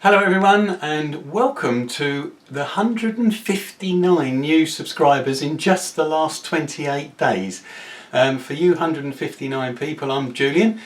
Hello everyone and welcome to the 159 new subscribers in just the last 28 days. For you 159 people, I'm Julian.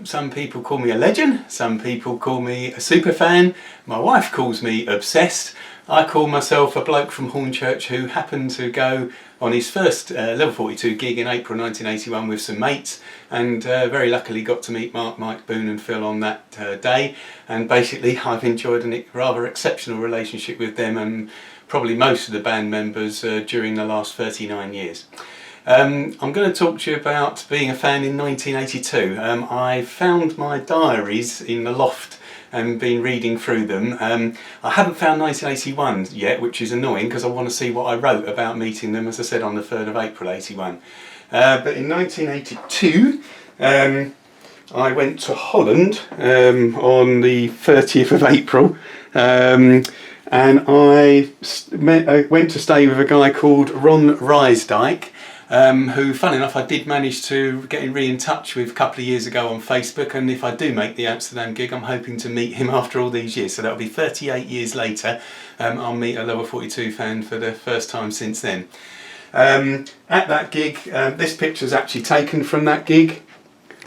Some people call me a legend, some people call me a super fan, my wife calls me obsessed. I call myself a bloke from Hornchurch who happened to go on his first level 42 gig in April 1981 with some mates, and very luckily got to meet Mark, Mike, Boone and Phil on that day, and basically I've enjoyed a rather exceptional relationship with them and probably most of the band members during the last 39 years. I'm going to talk to you about being a fan in 1982. I found my diaries in the loft and been reading through them. I haven't found 1981 yet, which is annoying because I want to see what I wrote about meeting them, as I said, on the 3rd of April 81. But in 1982 I went to Holland on the 30th of April and I went to stay with a guy called Ron Riesdyk, who, fun enough, I did manage to get in touch with a couple of years ago on Facebook, and if I do make the Amsterdam gig, I'm hoping to meet him after all these years, so that'll be 38 years later. I'll meet a level 42 fan for the first time since then. At that gig, this picture's actually taken from that gig.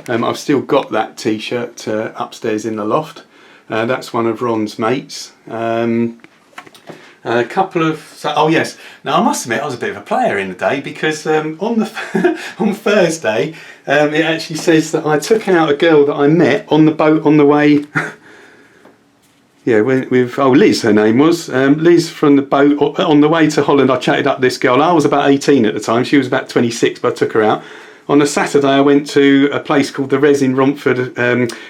I've still got that t-shirt upstairs in the loft. That's one of Ron's mates. A couple of, oh yes, now I must admit I was a bit of a player in the day, because on Thursday it actually says that I took out a girl that I met on the boat on the way with Liz, her name was Liz, from the boat on the way to Holland. I chatted up this girl. I was about 18 at the time, she was about 26, but I took her out. On a Saturday I went to a place called the Res in Romford,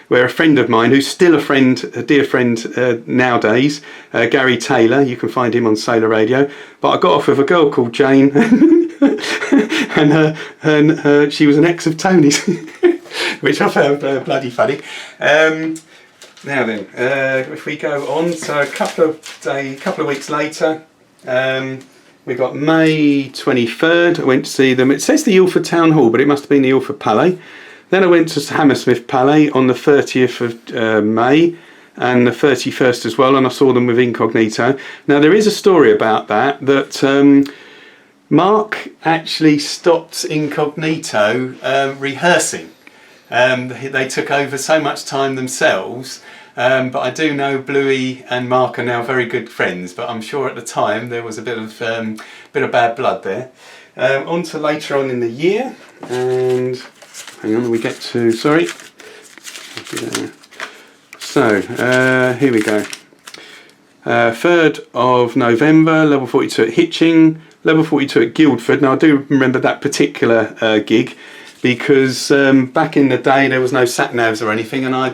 where a friend of mine, who's still a dear friend nowadays, Gary Taylor, you can find him on Sailor Radio, but I got off with a girl called Jane and she was an ex of Tony's, which I found bloody funny. Now then, if we go on, so a couple of weeks later, we got May 23rd, I went to see them. It says the Ilford Town Hall, but it must have been the Ilford Palais. Then I went to Hammersmith Palais on the 30th of May and the 31st as well, and I saw them with Incognito. Now there is a story about that Mark actually stopped Incognito rehearsing. They took over so much time themselves. But I do know Bluey and Mark are now very good friends, but I'm sure at the time there was a bit of bad blood there. On to later on in the year, and hang on, we get to, sorry. So, here we go. 3rd of November, level 42 at Hitching, level 42 at Guildford. Now I do remember that particular gig, because back in the day there was no sat-navs or anything, and I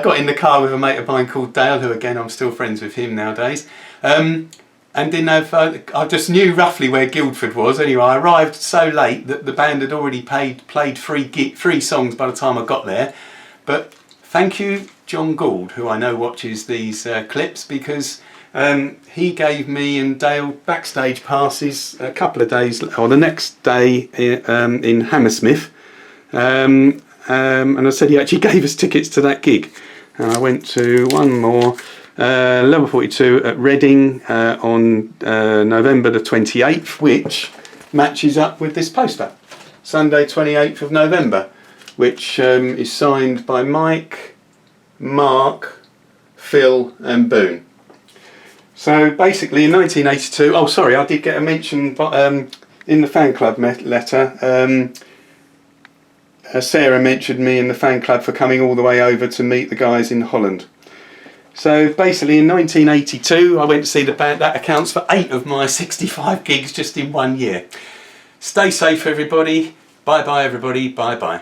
got in the car with a mate of mine called Dale, who again I'm still friends with him nowadays, and didn't have, I just knew roughly where Guildford was. Anyway, I arrived so late that the band had already played three songs by the time I got there. But thank you John Gould, who I know watches these clips, because he gave me and Dale backstage passes a couple of days, or the next day in Hammersmith, and I said he actually gave us tickets to that gig, and I went to one more, level 42 at Reading on November the 28th, which matches up with this poster, Sunday 28th of November, which is signed by Mike, Mark, Phil and Boone. So basically in 1982, oh sorry, I did get a mention in the fan club letter. Sarah mentioned me in the fan club for coming all the way over to meet the guys in Holland. So basically in 1982 I went to see the band. That accounts for 8 of my 65 gigs just in 1 year. Stay safe everybody. Bye bye everybody. Bye bye.